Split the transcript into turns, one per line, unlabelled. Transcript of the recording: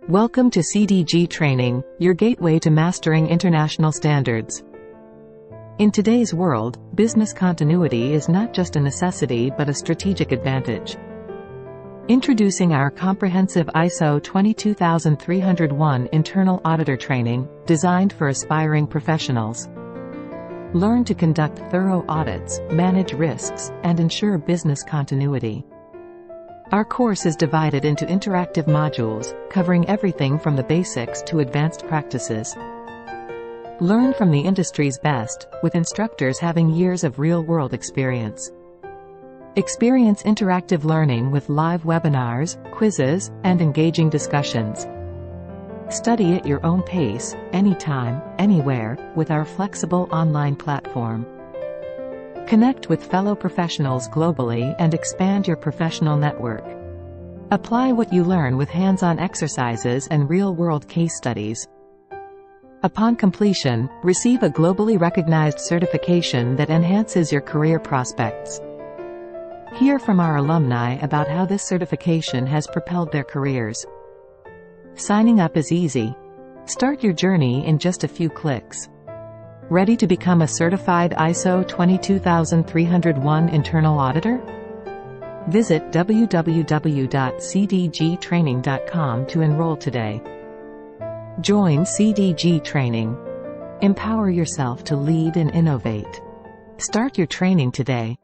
Welcome to CDG Training, your gateway to mastering international standards. In today's world, business continuity is not just a necessity but a strategic advantage. Introducing our comprehensive ISO 22301 Internal Auditor Training, designed for aspiring professionals. Learn to conduct thorough audits, manage risks, and ensure business continuity. Our course is divided into interactive modules, covering everything from the basics to advanced practices. Learn from the industry's best, with instructors having years of real-world experience. Experience interactive learning with live webinars, quizzes, and engaging discussions. Study at your own pace, anytime, anywhere, with our flexible online platform. Connect with fellow professionals globally and expand your professional network. Apply what you learn with hands-on exercises and real-world case studies. Upon completion, receive a globally recognized certification that enhances your career prospects. Hear from our alumni about how this certification has propelled their careers. Signing up is easy. Start your journey in just a few clicks. Ready to become a certified ISO 22301 internal auditor? Visit www.cdgtraining.com to enroll today. Join CDG Training. Empower yourself to lead and innovate. Start your training today.